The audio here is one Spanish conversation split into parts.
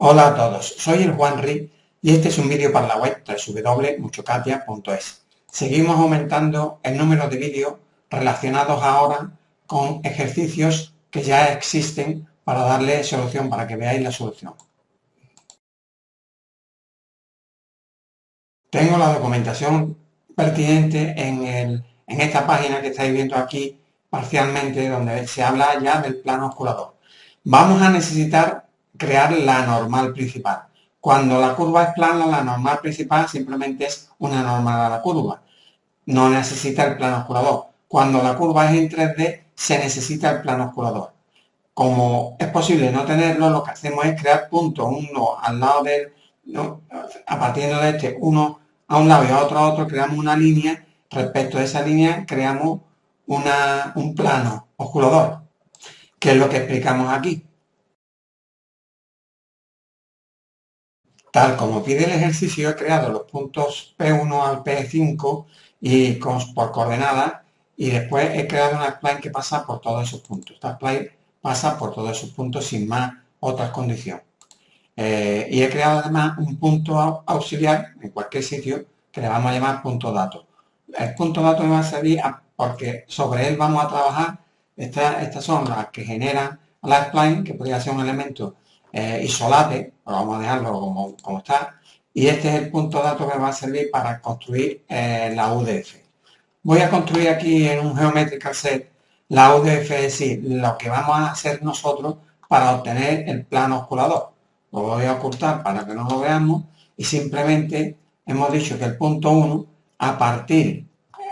Hola a todos, soy el Juanri y este es un vídeo para la web www.muchocatia.es. Seguimos aumentando el número de vídeos relacionados ahora con ejercicios que ya existen para darle solución, para que veáis la solución. Tengo la documentación pertinente en esta página que estáis viendo aquí parcialmente, donde se habla ya del plano osculador. Vamos a necesitar crear la normal principal. Cuando la curva es plana, la normal principal simplemente es una normal a la curva. No necesita el plano osculador. Cuando la curva es en 3D, se necesita el plano osculador. Como es posible no tenerlo, lo que hacemos es crear puntos, uno al lado del, ¿no? A partir de este, uno a un lado y a otro, creamos una línea. Respecto a esa línea, creamos un plano osculador, que es lo que explicamos aquí. Tal como pide el ejercicio, he creado los puntos P1 al P5 y por coordenadas, y después he creado una spline que pasa por todos esos puntos. Esta spline pasa por todos esos puntos sin más otras condiciones. Y he creado además un punto auxiliar en cualquier sitio que le vamos a llamar punto dato. El punto dato me va a servir porque sobre él vamos a trabajar. Estas son las que generan la spline, que podría ser un elemento isolate, pero vamos a dejarlo como está. Y este es el punto dato que me va a servir para construir la UDF. Voy a construir aquí en un Geometrical Set la UDF, es decir, lo que vamos a hacer nosotros para obtener el plano osculador. Lo voy a ocultar para que no lo veamos y simplemente hemos dicho que el punto 1,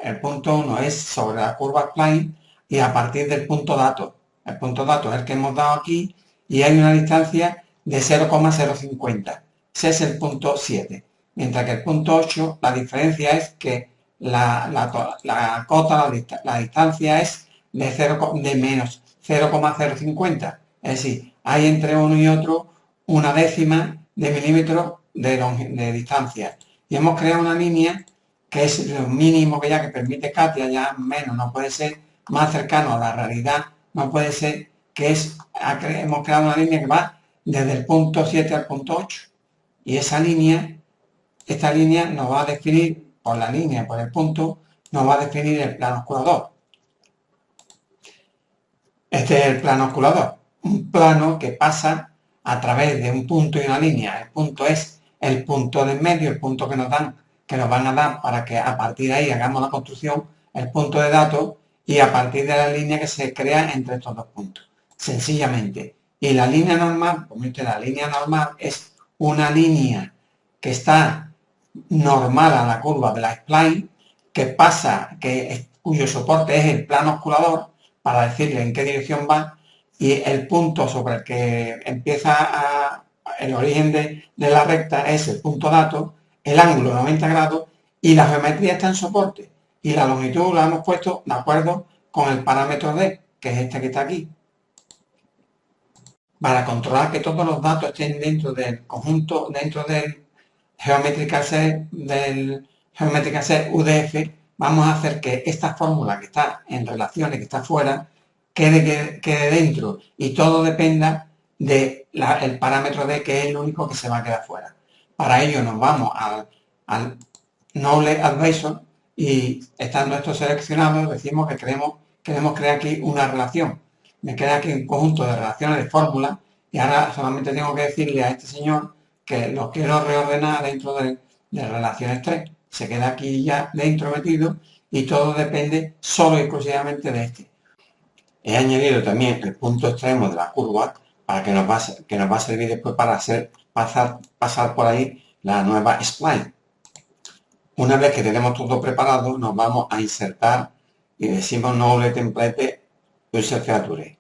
el punto 1 es sobre la curva spline y a partir del punto dato. El punto dato es el que hemos dado aquí y hay una distancia de 0,050. Ese es el punto 7. Mientras que el punto 8, la diferencia es que la cota, la distancia es de menos 0,050. Es decir, hay entre uno y otro una décima de milímetro de distancia. Y hemos creado una línea que es lo mínimo que permite Katia, ya menos no puede ser, más cercano a la realidad no puede ser, que hemos creado una línea que va desde el punto 7 al punto 8. Y esta línea nos va a definir, por la línea, por el punto, nos va a definir el plano osculador. Este es el plano osculador, un plano que pasa a través de un punto y una línea. El punto es el punto de medio, el punto que nos van a dar para que a partir de ahí hagamos la construcción, el punto de datos, y a partir de la línea que se crea entre estos dos puntos, sencillamente. Y la línea normal, la línea normal es una línea que está normal a la curva de la spline, cuyo soporte es el plano osculador, para decirle en qué dirección va, y el punto sobre el que empieza el origen de la recta es el punto dato, el ángulo 90 grados, y la geometría está en soporte, y la longitud la hemos puesto de acuerdo con el parámetro D, que es este que está aquí. Para controlar que todos los datos estén dentro del conjunto, dentro del Geometrical Set UDF, vamos a hacer que esta fórmula que está en relaciones, que está fuera, quede dentro, y todo dependa del parámetro D, que es el único que se va a quedar fuera. Para ello nos vamos al Knowledge Advisor y, estando esto seleccionado, decimos que queremos crear aquí una relación. Me queda aquí un conjunto de relaciones de fórmulas y ahora solamente tengo que decirle a este señor que lo quiero reordenar dentro de relaciones 3. Se queda aquí ya dentro metido y todo depende solo y exclusivamente de este. He añadido también el punto extremo de la curva para que nos va a servir después para pasar por ahí la nueva spline. Una vez que tenemos todo preparado, nos vamos a insertar y decimos Knowledge Template User Feature.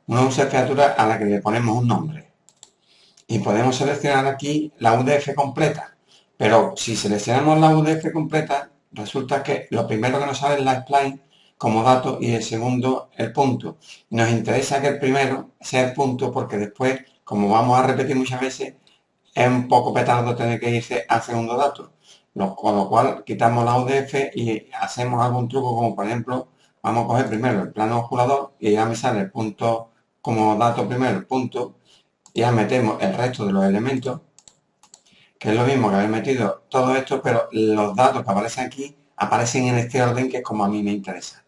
Una user feature a la que le ponemos un nombre. Y podemos seleccionar aquí la UDF completa. Pero si seleccionamos la UDF completa, resulta que lo primero que nos sale es la spline como dato y el segundo el punto. Nos interesa que el primero sea el punto porque después, como vamos a repetir muchas veces, es un poco petardo tener que irse al segundo dato. Con lo cual quitamos la UDF y hacemos algún truco, como por ejemplo, vamos a coger primero el plano osculador y ya me sale el punto como dato primero, el punto, ya metemos el resto de los elementos, que es lo mismo que haber metido todo esto, pero los datos que aparecen aquí aparecen en este orden, que es como a mí me interesa.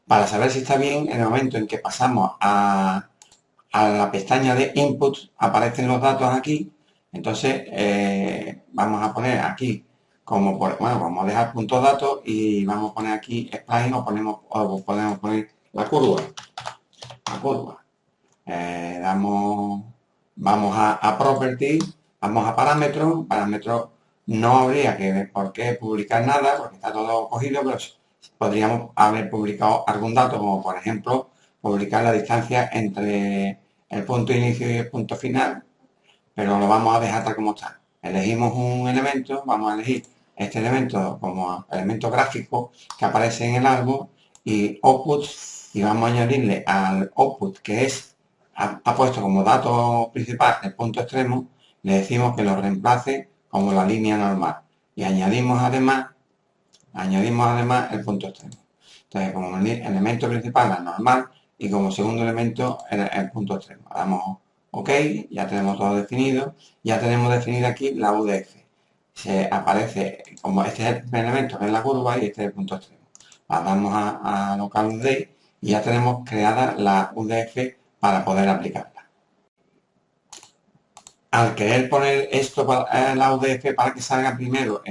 Para saber si está bien, en el momento en que pasamos a la pestaña de Input, aparecen los datos aquí. Entonces, vamos a poner aquí, bueno, vamos a dejar puntos datos y vamos a poner aquí Spline o podemos poner la curva. La curva. Vamos a Property, vamos a Parámetros. Parámetros no habría por qué publicar nada porque está todo cogido, pero podríamos haber publicado algún dato, como por ejemplo publicar la distancia entre el punto inicio y el punto final, pero lo vamos a dejar tal como está. Elegimos un elemento, vamos a elegir este elemento como elemento gráfico que aparece en el árbol y output, y vamos a añadirle al output, que es, ha puesto como dato principal el punto extremo, le decimos que lo reemplace como la línea normal y añadimos además el punto extremo. Entonces, como elemento principal la normal y como segundo elemento el punto extremo. Damos OK, ya tenemos todo definido. Ya tenemos definida aquí la UDF. Se aparece como este es el elemento, que es la curva, y este es el punto extremo. La damos a local UD y ya tenemos creada la UDF para poder aplicarla. Al querer poner esto para la UDF para que salga primero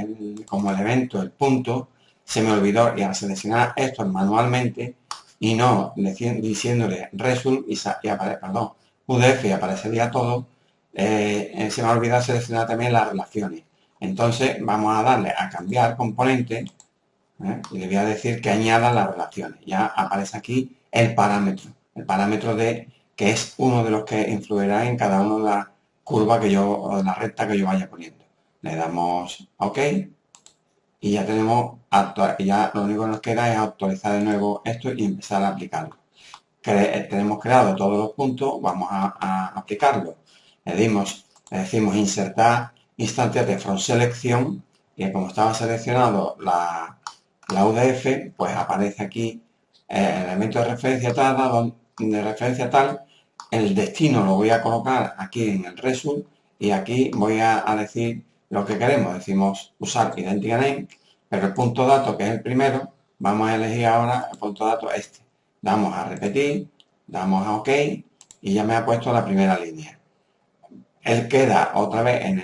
como elemento el punto, se me olvidó, y al seleccionar esto manualmente y no diciéndole result y aparece, perdón, UDF y aparecería todo, se me ha olvidado seleccionar también las relaciones. Entonces vamos a darle a cambiar componente, y le voy a decir que añada las relaciones. Ya aparece aquí el parámetro de que es uno de los que influirá en cada una de las curvas o de la recta que yo vaya poniendo. Le damos OK y ya tenemos, ya lo único que nos queda es actualizar de nuevo esto y empezar a aplicarlo. Tenemos creado todos los puntos, vamos a aplicarlo. Le decimos insertar instante from selección, y como estaba seleccionado la UDF, pues aparece aquí el elemento de referencia tal, el destino lo voy a colocar aquí en el result y aquí voy a decir lo que queremos. Decimos usar identity name, pero el punto dato, que es el primero, vamos a elegir ahora el punto dato este. Damos a repetir, damos a OK y ya me ha puesto la primera línea. Él queda otra vez en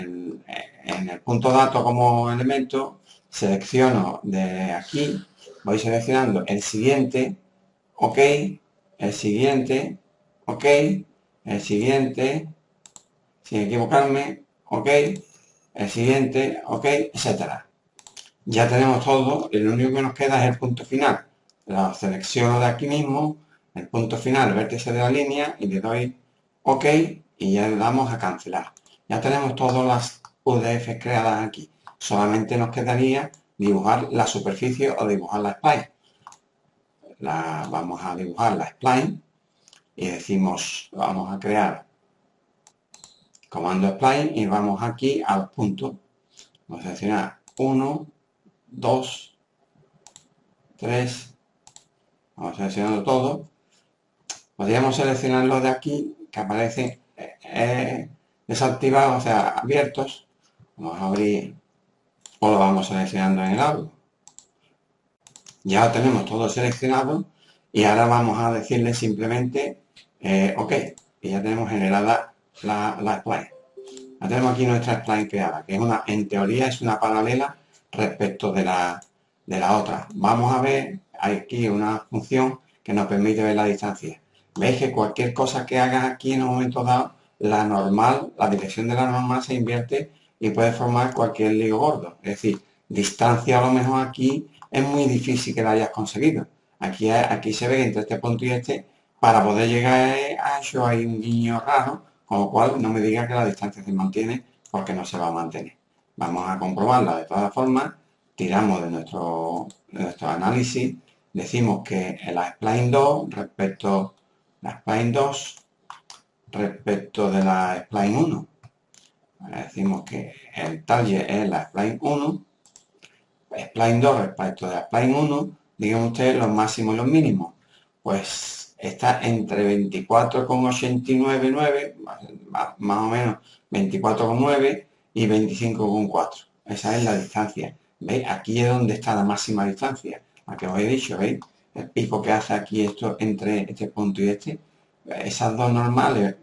el punto dato como elemento, selecciono de aquí, voy seleccionando el siguiente, OK, el siguiente, OK, el siguiente, sin equivocarme, OK, el siguiente, OK, etcétera. Ya tenemos todo, y lo único que nos queda es el punto final. Lo selecciono de aquí mismo, el punto final, el vértice de la línea, y le doy OK y ya le damos a cancelar. Ya tenemos todas las UDF creadas aquí. Solamente nos quedaría dibujar la superficie o dibujar la spline. Vamos a dibujar la spline y decimos, vamos a crear comando spline y vamos aquí al punto. Vamos a seleccionar 1, 2, 3, vamos seleccionando todo. Podríamos seleccionarlo de aquí, que aparecen desactivados, o sea, abiertos. Vamos a abrir, o lo vamos seleccionando en el árbol. Ya lo tenemos todo seleccionado y ahora vamos a decirle simplemente OK. Y ya tenemos generada la spline. Ya tenemos aquí nuestra spline creada, que es en teoría es una paralela respecto de la otra. Vamos a ver, hay aquí una función que nos permite ver la distancia. Veis que cualquier cosa que hagas aquí en un momento dado, la dirección de la normal se invierte y puede formar cualquier lío gordo. Es decir, distancia a lo mejor aquí es muy difícil que la hayas conseguido. Aquí se ve que entre este punto y este, para poder llegar a eso hay un guiño raro, con lo cual no me diga que la distancia se mantiene porque no se va a mantener. Vamos a comprobarla de todas formas, tiramos de nuestro análisis, decimos que la spline 2 respecto de la spline 1. Decimos que el target es la spline 1, spline 2 respecto de la spline 1, digan ustedes los máximos y los mínimos. Pues está entre 24,899, más o menos 24,9 y 25,4. Esa es la distancia. ¿Veis? Aquí es donde está la máxima distancia, la que os he dicho, ¿veis? El pico que hace aquí esto entre este punto y este. Esas dos normales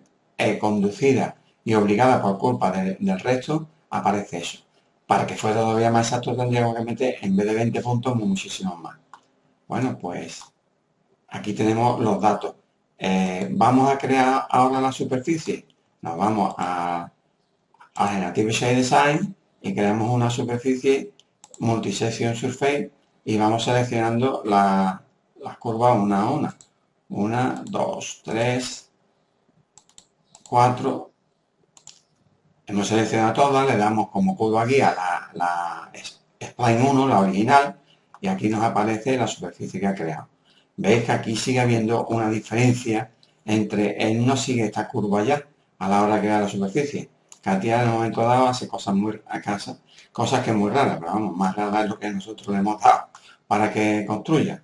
conducidas y obligadas por culpa del resto, aparece eso. Para que fuera todavía más exacto tendríamos que meter, en vez de 20 puntos, muchísimos más. Bueno, pues aquí tenemos los datos. Vamos a crear ahora la superficie. Nos vamos a Generative Shape Design y creamos una superficie Multisection Surface y vamos seleccionando las curvas una a una. 1, 2, 3, 4. Hemos seleccionado todas, le damos como curva aquí a la Spline 1, la original, y aquí nos aparece la superficie que ha creado. Veis que aquí sigue habiendo una diferencia entre, él no sigue esta curva ya a la hora de crear la superficie. Katia en un momento dado hace cosas muy a casa, cosas que es muy raras, pero vamos, más rara es lo que nosotros le hemos dado para que construya.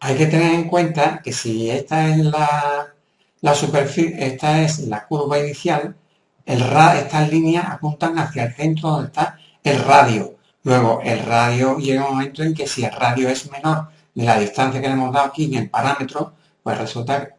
Hay que tener en cuenta que si esta es la superficie, esta es la curva inicial, estas líneas apuntan hacia el centro donde está el radio. Luego, el radio llega un momento en que si el radio es menor de la distancia que le hemos dado aquí en el parámetro, pues resulta,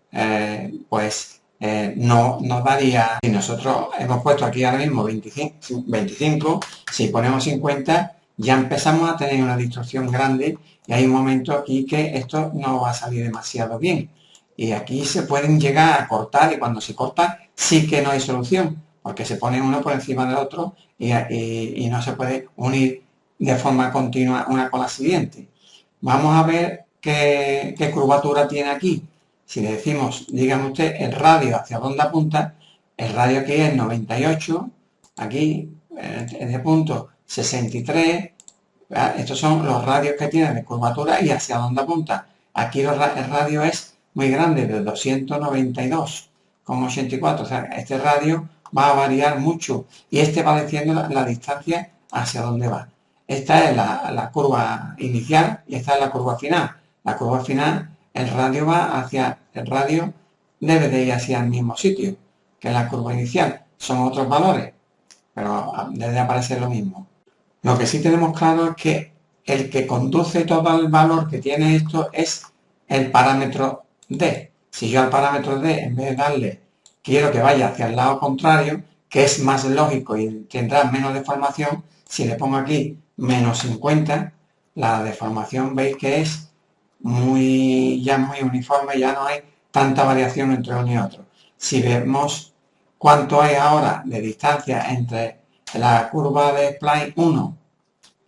no nos daría, si nosotros hemos puesto aquí ahora mismo 25, si ponemos 50, ya empezamos a tener una distorsión grande y hay un momento aquí que esto no va a salir demasiado bien. Y aquí se pueden llegar a cortar y cuando se corta sí que no hay solución, porque se pone uno por encima del otro y no se puede unir de forma continua una con la siguiente. Vamos a ver qué curvatura tiene aquí. Si le decimos, dígame usted, el radio hacia dónde apunta, el radio aquí es 98, aquí en este punto 63, estos son los radios que tiene de curvatura y hacia dónde apunta. Aquí el radio es muy grande, de 292,84. O sea, este radio va a variar mucho y este va diciendo la distancia hacia dónde va. Esta es la curva inicial y esta es la curva final. La curva final, el radio debe de ir hacia el mismo sitio que la curva inicial. Son otros valores, pero debe aparecer lo mismo. Lo que sí tenemos claro es que el que conduce todo el valor que tiene esto es el parámetro D. Si yo al parámetro D, en vez de darle, quiero que vaya hacia el lado contrario, que es más lógico y tendrá menos deformación, si le pongo aquí menos 50, la deformación veis que es ya muy uniforme, ya no hay tanta variación entre uno y otro. Si vemos cuánto hay ahora de distancia entre la curva de Spline 1,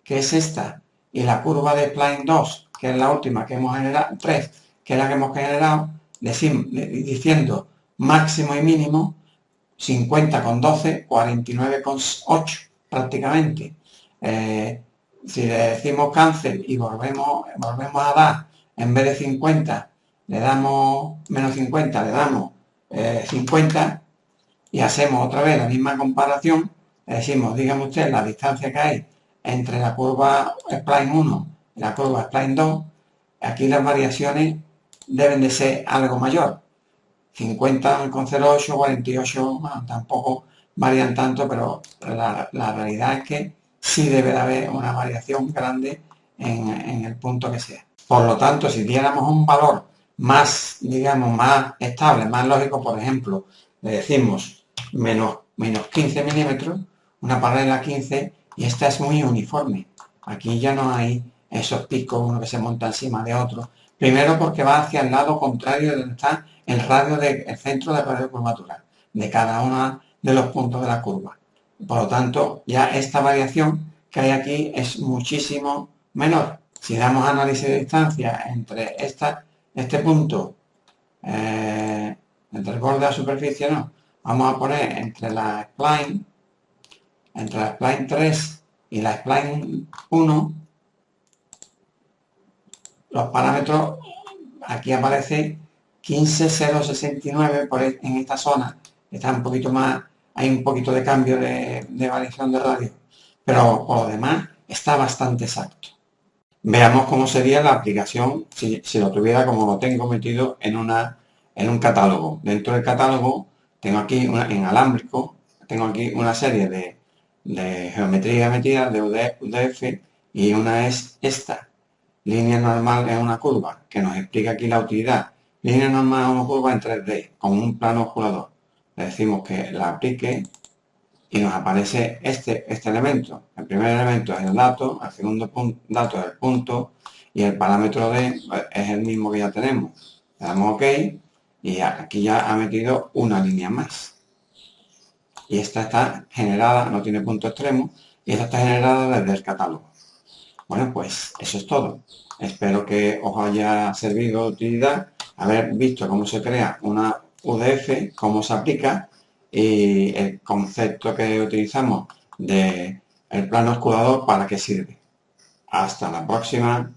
que es esta, y la curva de Spline 2, que es la última que hemos generado, 3, que es la que hemos generado, diciendo máximo y mínimo, 50,12, 49,8 prácticamente. Si le decimos cancel y volvemos a dar, en vez de 50, le damos menos 50, le damos 50 y hacemos otra vez la misma comparación, le decimos, dígame usted la distancia que hay entre la curva Spline 1 y la curva Spline 2, aquí las variaciones deben de ser algo mayor. 50,08, 48, bueno, tampoco varían tanto, pero la realidad es que sí debe de haber una variación grande en el punto que sea. Por lo tanto, si diéramos un valor más, digamos, más estable, más lógico, por ejemplo, le decimos menos 15 milímetros, una paralela 15, y esta es muy uniforme. Aquí ya no hay esos picos, uno que se monta encima de otro. Primero porque va hacia el lado contrario de donde está el radio el centro de radio de curvatura de cada uno de los puntos de la curva. Por lo tanto, ya esta variación que hay aquí es muchísimo menor. Si damos análisis de distancia entre este punto, entre el borde de la superficie, no, vamos a poner entre la spline 3 y la spline 1, los parámetros, aquí aparece 15,069 en esta zona, está un poquito más, hay un poquito de cambio de variación de radio, pero por lo demás está bastante exacto. veamos cómo sería la aplicación si lo tuviera como lo tengo metido en un catálogo. Dentro del catálogo tengo aquí en alámbrico, tengo aquí una serie de geometría metida de UDF y una es esta. Línea normal es una curva, que nos explica aquí la utilidad. Línea normal es una curva en 3D, con un plano oscurador. Le decimos que la aplique y nos aparece este elemento. El primer elemento es el dato, el segundo dato es el punto y el parámetro D es el mismo que ya tenemos. Le damos OK y aquí ya ha metido una línea más. Y esta está generada, no tiene punto extremo, y esta está generada desde el catálogo. Bueno, pues eso es todo. Espero que os haya servido de utilidad haber visto cómo se crea una UDF, cómo se aplica y el concepto que utilizamos de el plano oscurador para qué sirve. Hasta la próxima.